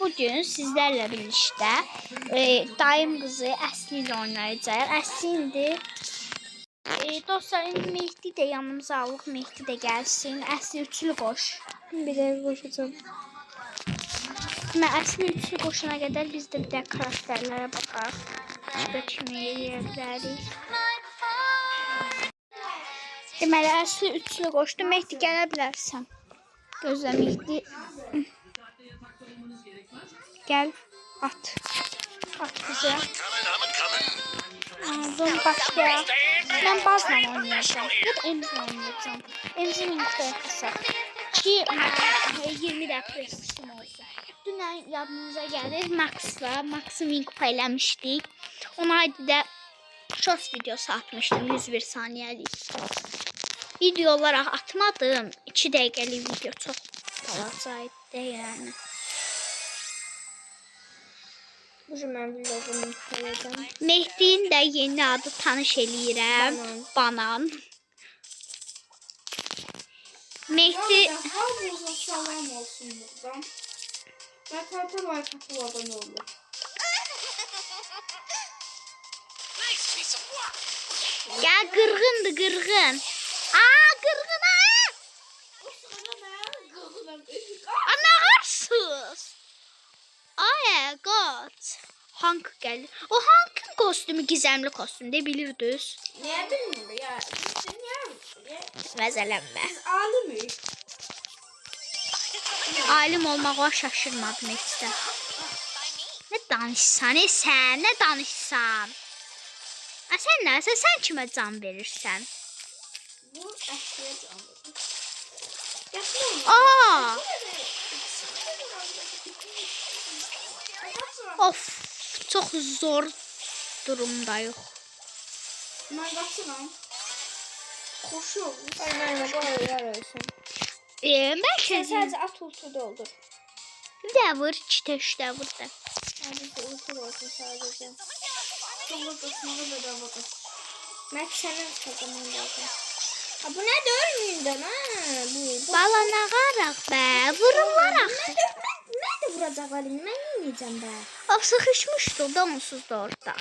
bugün sizlerle birlikte dayım kızı Əsli ile oynayacağız. Əsli indi dostlar, indi Mehdi de yanımıza alıq. Mehdi de gelsin. Əsli üçlü koş. Bir de koşacağım. Mən Əsli üçlü koşuna kadar biz de bir de karakterlere bakarız. Başka kimi yeyirik. Deməli Əsli üçlü koştu. Mehdi gələ bilərsən. Gözlə Mehdi. Gel at. At bize. Aldım başka. Ben bazla oynayacağım. Ya da Emz'le oynayacağım. Emz'in yumurtaya kısak. Ki 20 dakika sistem olsun. Dünən yadınıza gelir Max'la. Max'ı win kupa eləmişdik. Ona ayrı da shorts videosu atmıştım 101 saniyelik. Video olarak atmadım. 2 dəqiqəlik video çok balacaydı yani. Bugün mən vlogumu koyacağım. Mehdi'nin de yeni adı tanış eləyirəm. Banan. Mehdi... Hamınıza salam olsun buradan. Ben tartar like atıp abone olur. Ya qırğındır qırğın. Aa qırğın ha! Ana arsız. Ay God. Hank geldi. O Hank'ın kostümü gizemli kostüm de bilirdiniz. Niye bilmiyorum ya? Niye? Məzələnmə. Biz alimik. Alim olmağa şaşırmadım heç də. Ne danışsan sən, ne danışsan? A sən nəsə, sən kimə can verirsən? Bu əşliyə can verir. Aa! Of, çok zor durumdayıq. Ben kaçıram. Koşuyor. Aynen böyle yer olsun. Bəlkə Sen sadece at ultu doldur. bir də vur, 2 təşdə vur da. Sadece ultu olsun sadece. Çok bakasını da bakasın. Ben senin kazanman lazım. Ha bu ne dönmüyordan ha? Bu. Balanağaraq bə, vururlar axı. Ben de vuracaklar. Ben yemeyeceğim be. O sıxışmışdı, dansız da orada.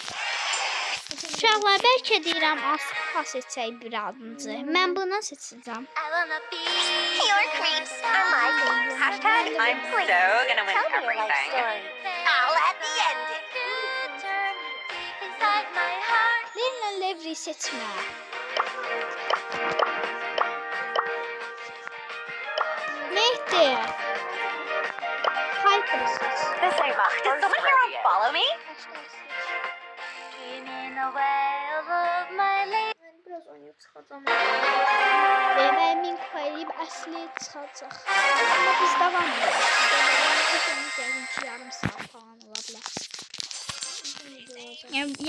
Uşaqlar, bəlkə deyirəm az seçək bir adınızı. Mən buna seçəcəm. Your creeps are my creeps. Hashtag I'm so gonna win everything. I'll have the ending. Leyla Levri seçmə. Mehdi. Piper'ı seç. This ain't my Does someone here want to follow me? Biraz oynayıp çıkacağım. Mən min koyayım, Əsli çıxacaq. Amma biz davam edirik. Gəlin ki, yarım saat falan ola bilər.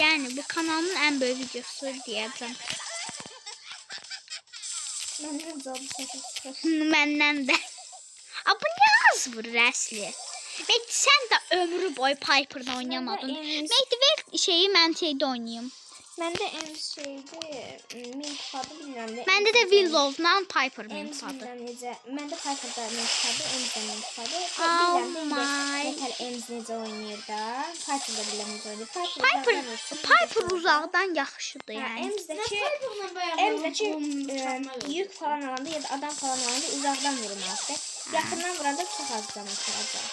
Yəni bu kanalın ən böyük videosu deyəcəm. Məndən canım çəkib çıxır. Məndən də. A bu nə az vurur Əsli? Mehdi sən də ömrü boyu Piper'da oynayamadın. Mehdi ver şeyi, mən şeydə oynayayım. Məndə en şeydi, min tadı bilmem ne. Məndə də Willow'la Piper min tadı. Emz'dən necə, məndə Piper'da min tadı, Emz'dən min tadı. Oh Bilmem my. Nətər Emz necə oynayır da, Piper'da bilmem necə oynayır. Piper uzaqdan yaxşıdır yəni. Emzdəki yük falan alanda ya da adam falan alanda uzaqdan vurmalıdır. Yaxından vuranda çox az can atacaq.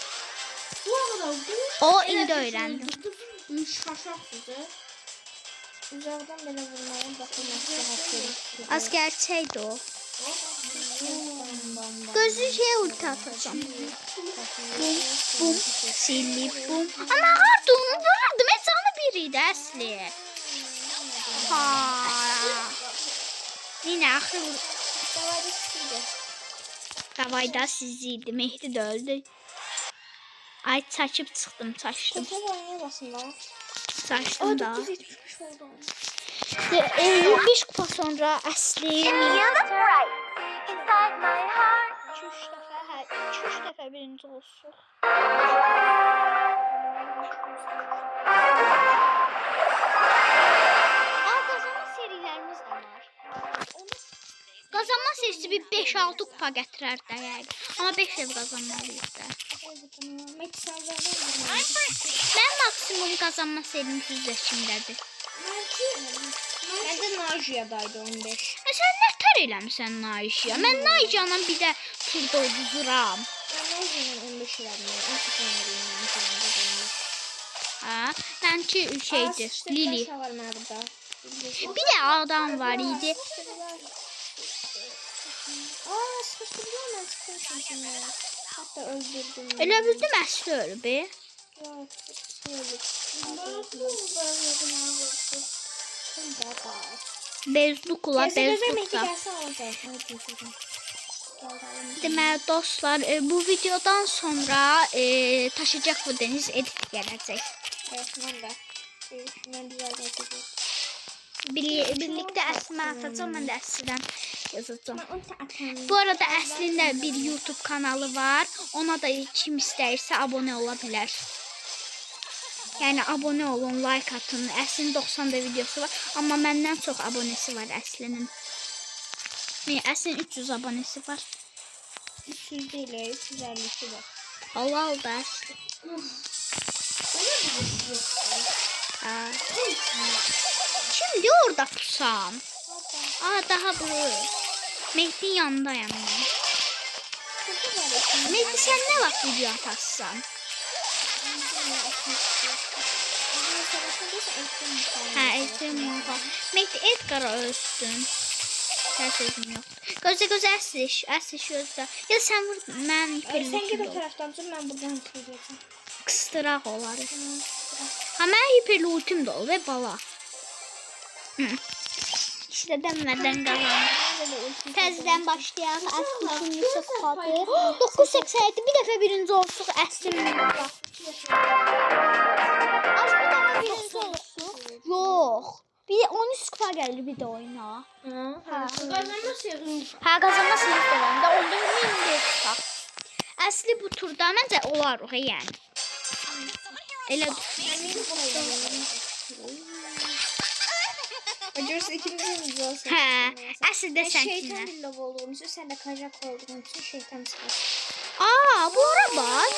O indi öyrəndim. Uzaqdan belə vurmağın baxın məsləhət. Az gerçəkdir o. Gözü şey ulti atacağım. Bum, bum, silip bum. Ana harda onu vururdum. Heç canı biriydi Əsli. Ha. Yine axı vur. Davayda siziydi. Mehdi də öldü. Ay çaçıb çıxdım, çaşdım. Çaşdım da. 5 kupa sonra Əsli. Inside my heart. 2-3 dəfə birinci olsun. Qazanma serilərimiz də var. Qazanma serisi bir 5-6 kupa gətirər də yəni. Amma 5 dəfə qazanmalıyıq da. Mehdi sen zaten Mən maksimum qazanma serim düzləşimdədir. Ben de Najia'daydı 15. Sən nətər eləmisən Naişya? Mən Naişyanla bir də turda uduzuram. Ben Najia'nın 15 verdim. 18 verdim. Ha, mənki şeydir, Lili. var burada. Bir də adam var idi. Sıkıştırdılar ben sıkıştırdım şimdi. Hatta öldürdüm. Elə bildim əsli ölüb. Yok, Bezdukla, bezdukla. Deməli dostlar, bu videodan sonra Taşacak bu deniz edit gələcək. Evet, ben de. Ben bir yerde yapacağım. Birlikdə Əsmə atacağım, mən də Əslidən yazacağım. Bu arada Əslin də bir YouTube kanalı var. Ona da kim istəyirsə abunə ola bilər. Yəni abunə olun, like atın. Əslin 90 da videosu var, amma məndən çox abunəsi var Əslinin. Əslin 300 abunəsi var. 300 değil, 352 var. Allah oldu Əsli. Şimdi orada pusam. Daha bu. Mehdi'nin yanındayım ben. Mehdi sen ne vakit video atarsan? Ha, Edgar'ın Mehdi Edgar'a ölsün. Her sözüm yok. Göze Əsliş özdə. Ya sen vur, mən Sen git o taraftan dur, ben buradan kıracağım. Kıstıraq olar. Ha, mən hiperlutum da ol ve bala. İşte demeden kazandım. Təzədən başlayaq. Əslin Yusuf adı. 987 bir dəfə birinci olsuq Əslin Yusuf. Az bir dəfə birinci olsuq. Yox. Bir de 13 kupa geldi bir de oyuna. Ha, kazanma sınıflarında onda 25 kupa. Əsli bu turda məncə olar o yəni. Elə Acırsa ikimizin video olsun. hə, əsli də Şeytan sənkinlə. bir lov olduğum için, sen de kajak olduğun için şeytan çıkar. Aa, bu ara bak.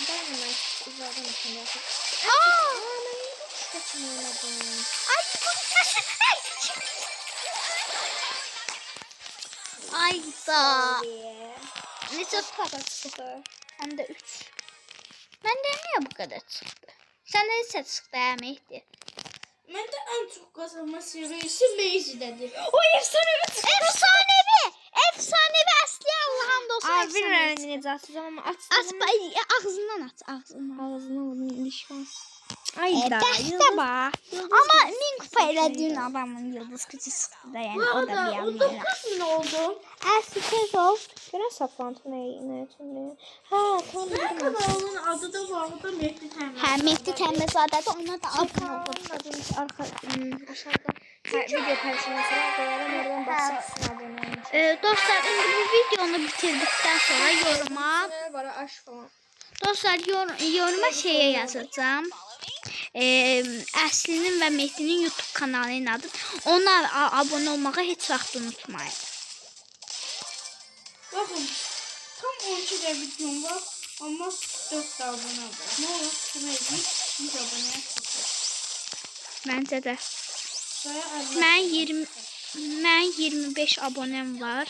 Ben hemen uzağdan şimdi yapayım. Aa, Ben niye bu saçma oynadım? ay bu ay da. Necə Sıfır. Hem de 3. Məndə niyə bu kadar çıxdı? Səndə neçə çıxdı Mehdi? Ben de en çok kazanma serisi Maisie'dedir. O efsanevi çıxdı. Efsanevi əsli Allah'ım da olsun. Abi ben ne zaten ama Ağzından aç, ağzından. ağzına düşmez. Dəstə bax. Amma 1000 kupa elədiyin adamın yıldız gücü çıxdı da, yəni o da bir yandan. 9 ne oldu? Əsli tez ol. Gören saplantı ne için? Ha tamam. Kanalın adı da bu arada Mehdi Təmiz. Hə, Mehdi Təmizadədir, ona da abunə ol. Aşağıda video personeli koyarım, oradan basarsın abone olmuş. Dostlar, indi bu videonu bitirdikdən sonra yoruma Var aş falan. Dostlar, yoruma şeye yazacağım. Əslinin və Mehdinin YouTube kanalının adı. Ona abunə olmağı heç vaxt unutmayın. Bakın tam 12 de videom var ama 4 de abone var. Ne olur şuna edin 100 aboneye çıkıyor. Məncə də. Sonra Mən 25 abonəm var.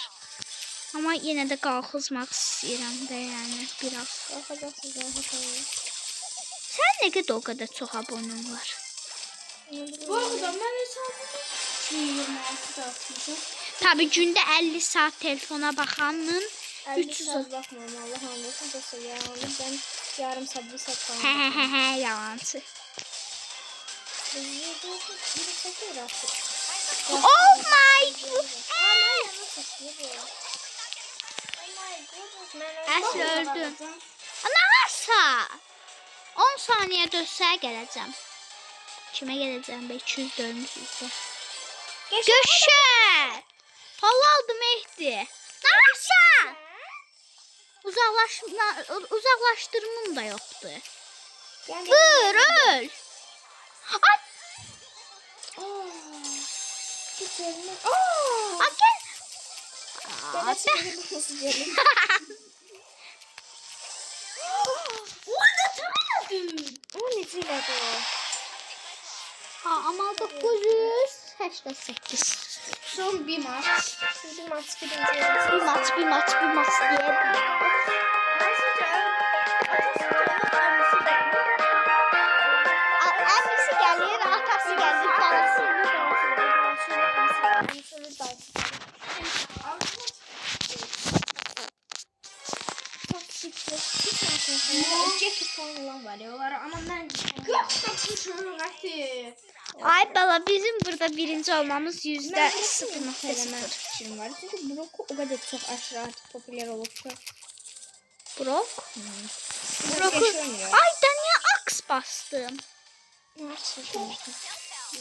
Amma yenə də qalxızmaq istəyirəm də, yəni biraz. Sən nə qədər o qədər çox abunəm var? bu arada ben hesabımı 26 da atmışım. Tabii gündə 50 saat telefona baxanın 300 saat bakmıyorum Allah anlasın da ya. Ben yarım saat bir saat falan. Hə, yalancı. Oh my god. Əsli öldün. Anarsa. 10 saniye dözsə gələcəm. Kimə gələcəm? 200 dönmüşüzdə. Göşər. Halaldı Mehdi. Narsa. Uzaqlaşdırmım da yoxdur. Vur, öl. Ay. Ay, gel. Orada tanıdın. O necə elədi o? Ha, amma 988. Son bir maç. Bir maç birinci. Bir maç diye. Əmisi gəlir, atası gəlir, babası. Ceket falan olan var ya. Ama ben götürmüşüm. Ay bala, bizim burada birinci olmamız %0.0. Eləmək fikrim var. Çünki Brock o qədər çox aşırı artıq popüler olub ki. Brok. Brock Ay da niye aks bastım?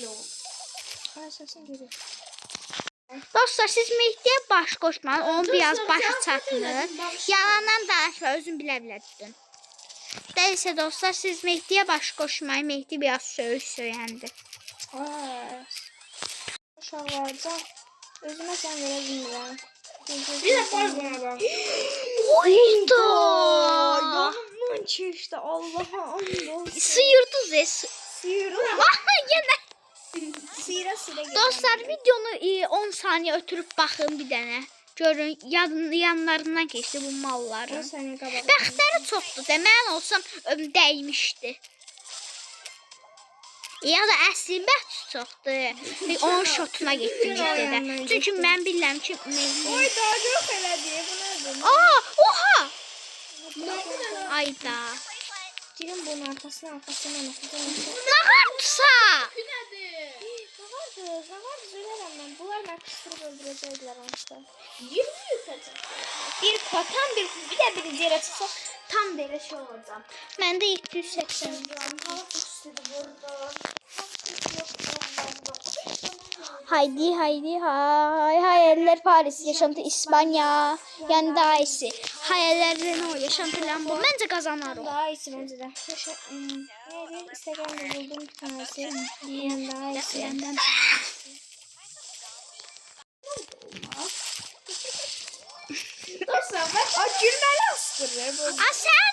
Yok. Ay səsin gedir. Dostlar, siz Mehdi'ye baş koşmayın, onun biraz başı çatmır. Yalandan danışma, özün bilə-bilə. Değilse dostlar, siz Mehdi'ye baş koşmayın, Mehdi biraz söyündü. Uşaqlarca özümə sən verə bilmirəm. Bir de var buna bak. Oydu. Yanımdan keçdi, Allah'a and olsun. Sıyırdı zes. Sıyırdı. Yine. Sıyıra gedir. Dostlar, videonu 10 saniye ötürüb baxın bir dənə. Görün, yanlarından keçdi bu malların. 10 saniyə qabaq. Bəxtləri çoxdur, demək olsam dəymişdi. Ya da əslin bəxt çoxdur. Onun şotuna getdim ciddidə. Çünki mən bilirəm ki, Oy, daha çox elədi. Bu nədir? Oha! Ayda. Girin bunun arkasına. Nağartısa! Zavar söylərəm mən. Bunlar mən kıstırıb öldürəcəklər ancaq. 20 yükəcək. Bir tam bir də birinci yerə çıxsa tam belə şey olacaq. Məndə 780. Haydi hayaller Paris, yaşantı İspanya, yani daha iyisi. Hayaller Renault, yaşantı Lambo. Bence kazanır o. Daha iyisi bence de. Neydi? Instagram'da buldum bir tanesi. Yani daha iyisi. Benden. Dostlar bak. Gülməli askırır. Sen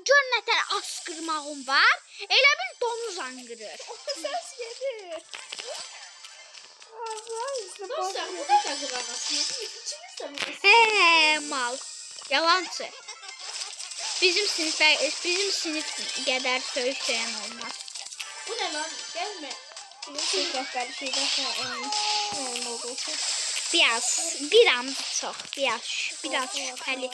gör nə tər askırmağın var. Elə bil donuz angırır. Ses gelir. Dostlar bu da kazanmasını. İkiniz de bu. Mal. Yalancı. Bizim sinif qədər söyüşləyən olmaz. Bu ne lan? Gelme. Bizim rəhbəri şeydən sonra onun oldu. Bir an çox, biraz şübhəli.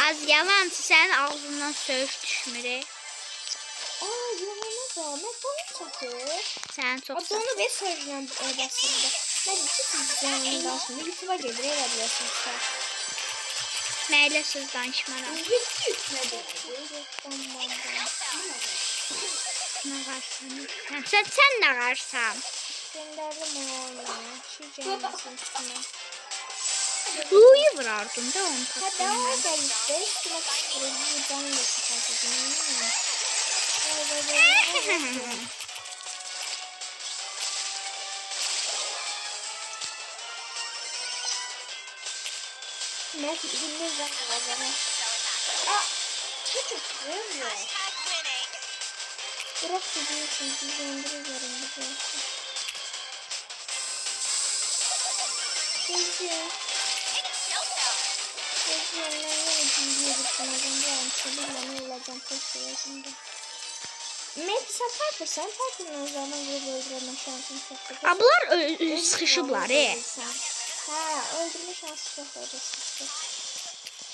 Az yalancı, sənin ağzından söyüş düşmür. Yalana da. Mən bana çatır. Sən çox Onu bir sözlə basında. Mən iki sizdən danışmıyorum. YouTube'a gedir, elə biliyorsunuz. Məylə söz danışmaram. Sən nağarsan. Gönderdim onu. Şu gelmesin üstüne. Lu'yu vurardın da onun Hadi o tasarına. geldi. Üstüne çıkırım. Buradan da çıkartacağım. Mert dinle zaten. Çocuk görmüyor. Bırak çocuğu çünkü gönderiyorum bu tarafta. Çocuğu. Çocuğu nereye gidiyor düşünüyorum. Bu an çabukla ne olacağım koşuyorsun. Mert sen Piper'san Piper'ın o zaman grubu öldürme şansın çok. Ablar sıxışıblar. Ha, öldürme şansı çok öyle.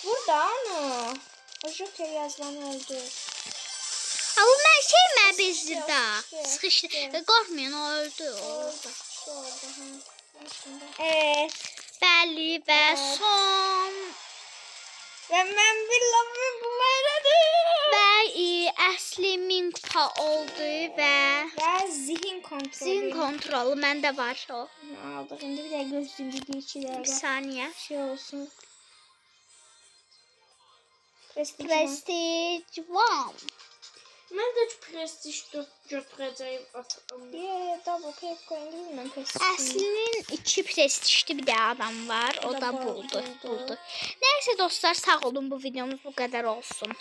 Burada onu. O Joker yazılanı öldür. Ama mən bezdirdə. Sıxışdı. Qorxmayın, o öldü. Orada. Bəli və son. Və mən bilməm bu məradır. Və əsli 1000 kupa oldu və zihin kontrolü. zihin kontrolü məndə var o. Aldık. Şimdi bir de gözlüğüm bir geçiler. Bir saniye. Şey olsun. Prestige. Prestige 1. Mən də prestij götürəcəyim atam. Double pay koyun bilməm prestij. Əslinin 2 prestijli bir də adam var. O da buldu. Nəysə dostlar, sağ olun, bu videomuz bu qədər olsun.